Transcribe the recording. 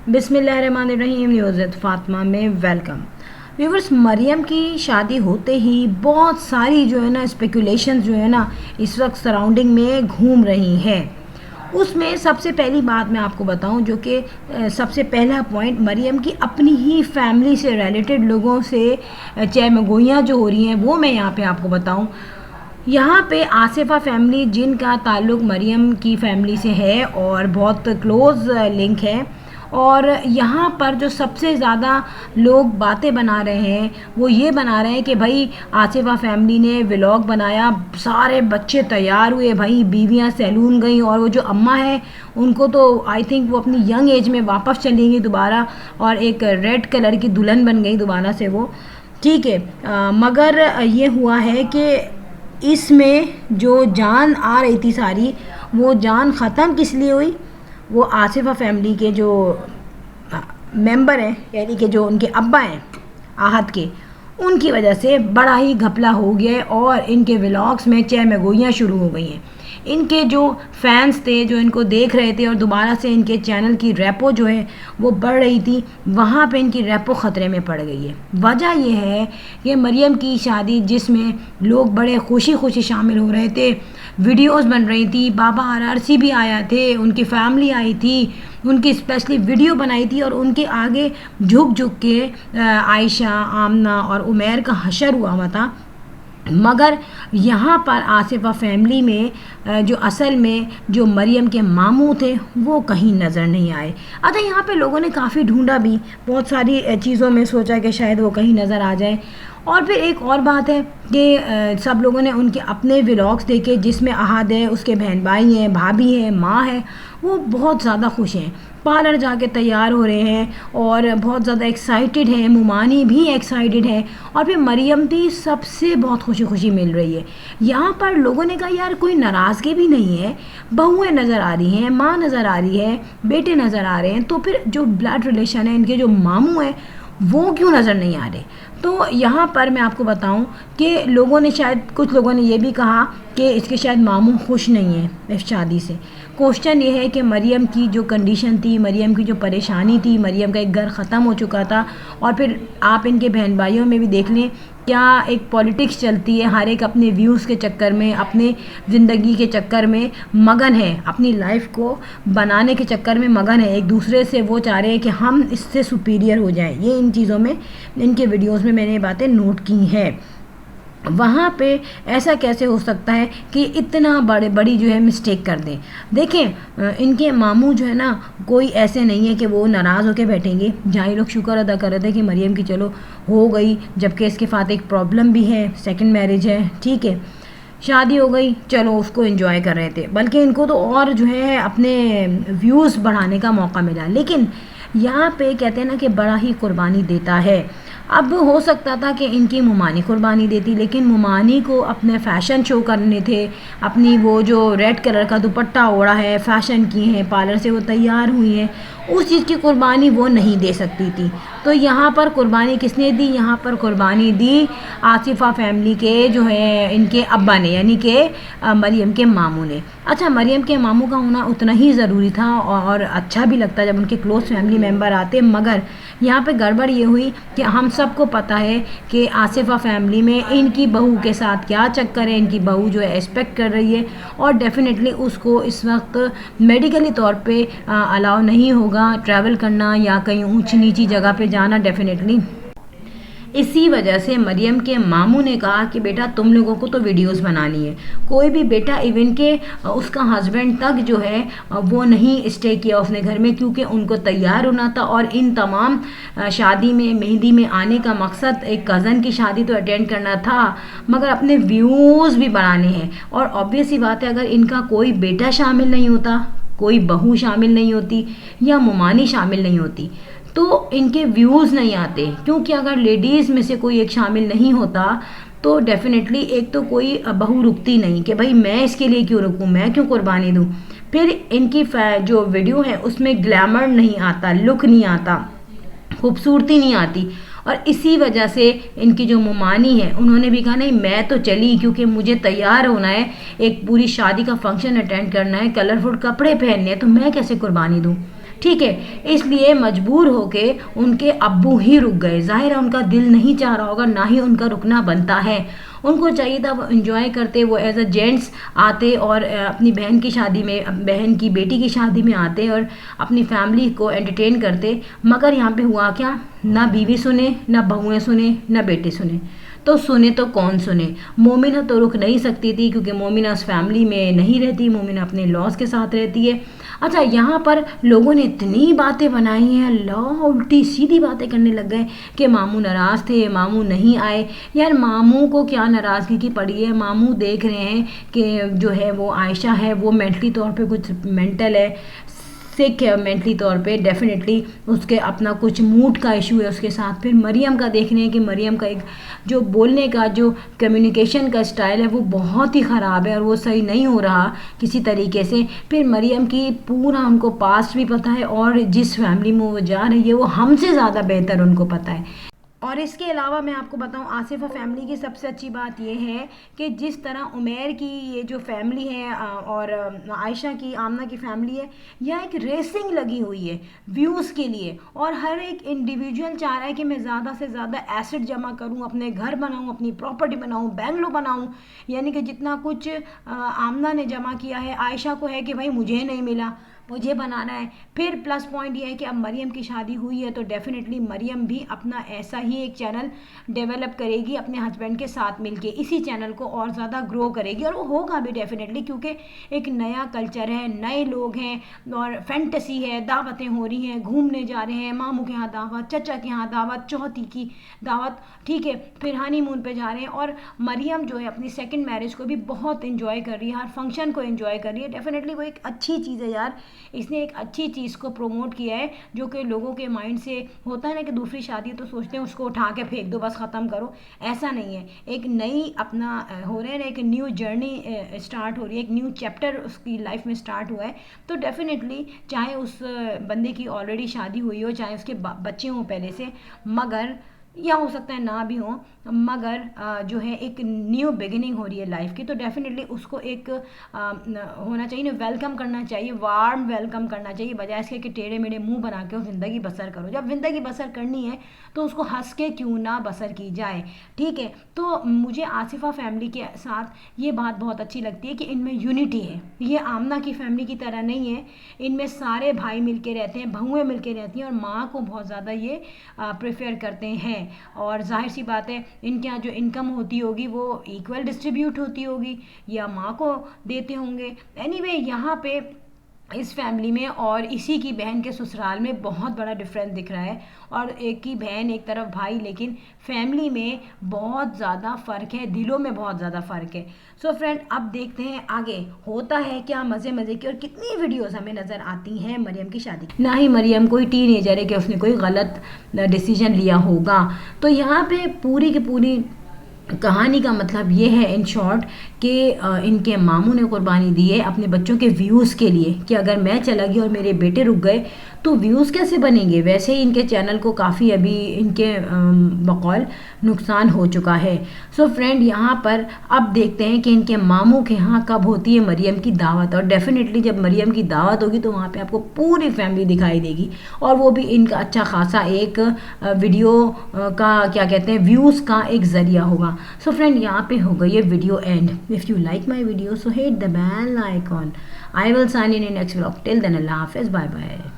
بسم اللہ الرحمن الرحیم. نیوز فاطمہ میں ویلکم. ویورز, مریم کی شادی ہوتے ہی بہت ساری جو ہے نا اسپیکولیشنز جو ہے نا اس وقت سراؤنڈنگ میں گھوم رہی ہیں. اس میں سب سے پہلی بات میں آپ کو بتاؤں, جو کہ سب سے پہلا پوائنٹ مریم کی اپنی ہی فیملی سے ریلیٹڈ لوگوں سے چہمگوئیاں جو ہو رہی ہیں وہ میں یہاں پہ آپ کو بتاؤں. یہاں پہ آصفہ فیملی جن کا تعلق مریم کی فیملی سے ہے اور بہت کلوز لنک ہے, اور یہاں پر جو سب سے زیادہ لوگ باتیں بنا رہے ہیں وہ یہ بنا رہے ہیں کہ بھائی آصفہ فیملی نے ولاگ بنایا, سارے بچے تیار ہوئے, بھائی بیویاں سیلون گئیں, اور وہ جو اماں ہیں ان کو تو آئی تھنک وہ اپنی ینگ ایج میں واپس چلیں گی دوبارہ, اور ایک ریڈ کلر کی دلہن بن گئی دوبارہ سے وہ, ٹھیک ہے. مگر یہ ہوا ہے کہ اس میں جو جان آ رہی تھی ساری, وہ جان ختم کس لیے ہوئی؟ وہ آصفہ فیملی کے جو ممبر ہیں, یعنی کہ جو ان کے ابا ہیں آہت کے, ان کی وجہ سے بڑا ہی گھپلا ہو گیا, اور ان کے ولاگس میں چہمگوئیاں شروع ہو گئی ہیں. ان کے جو فینس تھے جو ان کو دیکھ رہے تھے, اور دوبارہ سے ان کے چینل کی ریپو جو ہے وہ بڑھ رہی تھی, وہاں پہ ان کی ریپو خطرے میں پڑ گئی ہے. وجہ یہ ہے کہ مریم کی شادی جس میں لوگ بڑے خوشی خوشی شامل ہو رہے تھے, ویڈیوز بن رہی تھی, بابا RRC بھی آیا تھے, ان کی فیملی آئی تھی, ان کی اسپیشلی ویڈیو بنائی تھی, اور ان کے آگے جھک جھک کے عائشہ, آمنہ اور عمیر کا حشر ہوا ہوا تھا. مگر یہاں پر آصفہ فیملی میں جو اصل میں جو مریم کے ماموں تھے وہ کہیں نظر نہیں آئے. اچھا, یہاں پہ لوگوں نے کافی ڈھونڈا بھی, بہت ساری چیزوں میں سوچا کہ شاید وہ کہیں نظر آ جائے. اور پھر ایک اور بات ہے کہ سب لوگوں نے ان کے اپنے ولاگس دیکھے جس میں احد ہے, اس کے بہن بھائی ہیں, بھابھی ہیں, ماں ہے, وہ بہت زیادہ خوش ہیں, پارلر جا کے تیار ہو رہے ہیں اور بہت زیادہ ایکسائٹڈ ہیں. ممانی بھی ایکسائٹڈ ہیں, اور پھر مریم بھی سب سے بہت خوشی خوشی مل رہی ہے. یہاں پر لوگوں نے کہا یار کوئی ناراضگی بھی نہیں ہے, بہویں نظر آ رہی ہیں, ماں نظر آ رہی ہے, بیٹے نظر آ رہے ہیں, تو پھر جو بلڈ ریلیشن ہے ان کے جو ماموں ہیں وہ کیوں نظر نہیں آ رہے؟ تو یہاں پر میں آپ کو بتاؤں کہ لوگوں نے شاید, کچھ لوگوں نے یہ بھی کہا کہ اس کے شاید ماموں خوش نہیں ہیں اس شادی سے. کوشچن یہ ہے کہ مریم کی جو کنڈیشن تھی, مریم کی جو پریشانی تھی, مریم کا ایک گھر ختم ہو چکا تھا, اور پھر آپ ان کے بہن بھائیوں میں بھی دیکھ لیں کیا ایک پولیٹکس چلتی ہے, ہر ایک اپنے ویوز کے چکر میں, اپنے زندگی کے چکر میں مگن ہے, اپنی لائف کو بنانے کے چکر میں مگن ہے, ایک دوسرے سے وہ چاہ رہے ہیں کہ ہم اس سے سپیریئر ہو جائیں. یہ ان چیزوں میں, ان کے ویڈیوز میں نے یہ باتیں نوٹ کی ہیں. وہاں پہ ایسا کیسے ہو سکتا ہے کہ اتنا بڑی جو ہے مسٹیک کر دیں؟ دیکھیں, ان کے ماموں جو ہے نا کوئی ایسے نہیں ہے کہ وہ ناراض ہو کے بیٹھیں گے. جہاں لوگ شکر ادا کر رہے تھے کہ مریم کی چلو ہو گئی, جبکہ اس کے ساتھ ایک پرابلم بھی ہے, سیکنڈ میرج ہے, ٹھیک ہے, شادی ہو گئی, چلو اس کو انجوائے کر رہے تھے, بلکہ ان کو تو اور جو ہے اپنے ویوز بڑھانے کا موقع ملا. لیکن یہاں پہ کہتے ہیں نا کہ بڑا ہی قربانی دیتا ہے. اب ہو سکتا تھا کہ ان کی ممانی قربانی دیتی, لیکن ممانی کو اپنے فیشن شو کرنے تھے, اپنی وہ جو ریڈ کلر کا دوپٹہ اوڑا ہے, فیشن کی ہیں, پارلر سے وہ تیار ہوئی ہیں, اس چیز کی قربانی وہ نہیں دے سکتی تھی. تو یہاں پر قربانی کس نے دی؟ یہاں پر قربانی دی آصفہ فیملی کے جو ہے ان کے ابا نے, یعنی کہ مریم کے ماموں نے. اچھا, مریم کے ماموں کا ہونا اتنا ہی ضروری تھا اور اچھا بھی لگتا جب ان کے کلوز فیملی ممبر آتے, مگر یہاں پہ گڑبڑ یہ ہوئی کہ ہم سب کو پتہ ہے کہ آصفہ فیملی میں ان کی بہو کے ساتھ کیا چکر ہے. ان کی بہو جو ہے ایکسپیکٹ کر رہی ہے, اور ڈیفینیٹلی اس کو اس وقت میڈیکلی طور پہ الاؤ نہیں ہوگا ٹریول کرنا یا کہیں اونچی نیچی جگہ پہ جانا ڈیفینیٹلی. اسی وجہ سے مریم کے ماموں نے کہا کہ بیٹا تم لوگوں کو تو ویڈیوز بنانی ہے. کوئی بھی بیٹا, ایون کہ اس کا ہسبینڈ تک جو ہے وہ نہیں اسٹے کیا اس نے گھر میں, کیونکہ ان کو تیار ہونا تھا, اور ان تمام شادی میں, مہندی میں آنے کا مقصد ایک کزن کی شادی تو اٹینڈ کرنا تھا, مگر اپنے ویوز بھی بڑھانے ہیں. اور آبویس سی بات ہے, اگر ان کا کوئی بیٹا شامل نہیں ہوتا, کوئی بہو شامل نہیں ہوتی, یا ممانی شامل نہیں ہوتی, تو ان کے ویوز نہیں آتے. کیونکہ اگر لیڈیز میں سے کوئی ایک شامل نہیں ہوتا تو ڈیفینیٹلی ایک تو کوئی بہو رکتی نہیں کہ بھائی میں اس کے لیے کیوں رکوں, میں کیوں قربانی دوں. پھر ان کی جو ویڈیو ہے اس میں گلیمر نہیں آتا, لک نہیں آتا, خوبصورتی نہیں آتی. اور اسی وجہ سے ان کی جو ممانی ہے انہوں نے بھی کہا نہیں میں تو چلی, کیونکہ مجھے تیار ہونا ہے, ایک پوری شادی کا فنکشن اٹینڈ کرنا ہے, کلرفل کپڑے پہننے ہیں, تو میں کیسے قربانی دوں. ٹھیک ہے، اس لیے مجبور ہو کے ان کے ابو ہی رک گئے. ظاہر ہے ان کا دل نہیں چاہ رہا ہوگا، نہ ہی ان کا رکنا بنتا ہے. ان کو چاہیے تھا وہ انجوائے کرتے، وہ ایز اے جینٹس آتے اور اپنی بہن کی شادی میں، بہن کی بیٹی کی شادی میں آتے اور اپنی فیملی کو انٹرٹین کرتے. مگر یہاں پہ ہوا کیا، نہ بیوی سنے، نہ بہویں سنے، نہ بیٹے سنے. تو سنے تو کون سنے. مومنہ تو رک نہیں سکتی تھی کیونکہ مومنہ اس فیملی میں نہیں رہتی، مومنہ اپنے لاس کے ساتھ رہتی ہے. اچھا، یہاں پر لوگوں نے اتنی باتیں بنائی ہیں، اللہ الٹی سیدھی باتیں کرنے لگ گئے کہ ماموں ناراض تھے، ماموں نہیں آئے. یار ماموں کو کیا ناراضگی کی پڑی ہے؟ ماموں دیکھ رہے ہیں کہ جو ہے وہ عائشہ ہے وہ مینٹلی طور پہ کچھ مینٹل ہے، سکھ ہے مینٹلی طور پہ، ڈیفینیٹلی اس کے اپنا کچھ موڈ کا ایشو ہے اس کے ساتھ. پھر مریم کا دیکھ رہے ہیں کہ مریم کا ایک جو بولنے کا، جو کمیونیکیشن کا اسٹائل ہے وہ بہت ہی خراب ہے اور وہ صحیح نہیں ہو رہا کسی طریقے سے. پھر مریم کی پورا ان کو پاسٹ بھی پتہ ہے اور جس فیملی میں وہ جا رہی ہے وہ ہم سے زیادہ بہتر ان کو پتہ ہے. اور اس کے علاوہ میں آپ کو بتاؤں، آصفہ فیملی کی سب سے اچھی بات یہ ہے کہ جس طرح عمیر کی یہ جو فیملی ہے اور عائشہ کی، آمنہ کی فیملی ہے، یہ ایک ریسنگ لگی ہوئی ہے ویوز کے لیے. اور ہر ایک انڈیویجول چاہ رہا ہے کہ میں زیادہ سے زیادہ ایسٹ جمع کروں، اپنے گھر بناؤں، اپنی پراپرٹی بناؤں، بنگلو بناؤں. یعنی کہ جتنا کچھ آمنہ نے جمع کیا ہے، عائشہ کو ہے کہ بھائی مجھے نہیں ملا، مجھے بنانا ہے. پھر پلس پوائنٹ یہ ہے کہ اب مریم کی شادی ہوئی ہے تو ڈیفینیٹلی مریم بھی اپنا ایسا ہی ایک چینل ڈیولپ کرے گی اپنے ہسبینڈ کے ساتھ مل کے، اسی چینل کو اور زیادہ گرو کرے گی. اور وہ ہوگا بھی ڈیفینیٹلی کیونکہ ایک نیا کلچر ہے، نئے لوگ ہیں اور فینٹیسی ہے، دعوتیں ہو رہی ہیں، گھومنے جا رہے ہیں، ماموں کے ہاں دعوت، چچا کے ہاں دعوت، چوتھی کی دعوت، ٹھیک ہے، پھر ہانی مون پہ جا رہے ہیں. اور مریم جو ہے اپنی سیکنڈ میرج کو بھی بہت انجوائے کر رہی ہے، ہر فنکشن کو انجوائے کر رہی ہے. ڈیفینیٹلی وہ ایک اچھی چیز ہے یار، اس نے ایک اچھی چیز کو پروموٹ کیا ہے جو کہ لوگوں کے مائنڈ سے ہوتا ہے نا کہ دوسری شادی تو سوچتے ہیں اس کو اٹھا کے پھینک دو، بس ختم کرو. ایسا نہیں ہے، ایک نئی اپنا ہو رہا ہے نا، ایک نیو جرنی اسٹارٹ ہو رہی ہے، ایک نیو چیپٹر اس کی لائف میں اسٹارٹ ہوا ہے. تو ڈیفینیٹلی چاہے اس بندے کی آلریڈی شادی ہوئی ہو، چاہے اس کے بچے ہوں پہلے سے، مگر یا ہو سکتا ہے نہ بھی ہوں، مگر جو ہے ایک نیو بگننگ ہو رہی ہے لائف کی. تو ڈیفینیٹلی اس کو ایک ہونا چاہیے نا، ویلکم کرنا چاہیے، وارم ویلکم کرنا چاہیے، بجائے اس کے کہ ٹیڑھے میڑھے منہ بنا کے زندگی بسر کرو. جب زندگی بسر کرنی ہے تو اس کو ہنس کے کیوں نہ بسر کی جائے، ٹھیک ہے. تو مجھے آصفہ فیملی کے ساتھ یہ بات بہت اچھی لگتی ہے کہ ان میں یونٹی ہے. یہ آمنہ کی فیملی کی طرح نہیں ہے، ان میں سارے بھائی مل کے رہتے ہیں، بہویں مل کے رہتی ہیں اور ماں کو بہت زیادہ یہ پریفر کرتے ہیں. اور ظاہر سی بات ہے ان کے یہاں جو انکم ہوتی ہوگی وہ ایکول ڈسٹریبیوٹ ہوتی ہوگی یا ماں کو دیتے ہوں گے. اینی وے یہاں پہ اس فیملی میں اور اسی کی بہن کے سسرال میں بہت بڑا ڈفرینس دکھ رہا ہے. اور ایک کی بہن ایک طرف بھائی، لیکن فیملی میں بہت زیادہ فرق ہے، دلوں میں بہت زیادہ فرق ہے. سو فرینڈ اب دیکھتے ہیں آگے ہوتا ہے کیا. مزے مزے کی اور کتنی ویڈیوز ہمیں نظر آتی ہیں مریم کی شادی، نہ ہی مریم کوئی ٹین ایجر ہے کہ اس نے کوئی غلط ڈیسیجن لیا ہوگا. تو یہاں پہ پوری کی پوری کہانی کا مطلب یہ ہے ان شارٹ کہ ان کے ماموں نے قربانی دی ہے اپنے بچوں کے ویوز کے لیے کہ اگر میں چلا گئی اور میرے بیٹے رک گئے تو ویوز کیسے بنیں گے. ویسے ہی ان کے چینل کو کافی ابھی ان کے بقول نقصان ہو چکا ہے. سو فرینڈ یہاں پر اب دیکھتے ہیں کہ ان کے ماموں کے ہاں کب ہوتی ہے مریم کی دعوت. اور ڈیفینیٹلی جب مریم کی دعوت ہوگی تو وہاں پہ آپ کو پوری فیملی دکھائی دے گی اور وہ بھی ان کا اچھا خاصا ایک ویڈیو کا کیا کہتے ہیں ویوز کا ایک ذریعہ ہوگا. سو فرینڈ یہاں پہ ہو گئی یہ video end. If you like my video so hit the bell icon. I will sign in next vlog. Till then, Allah Hafiz. Bye bye.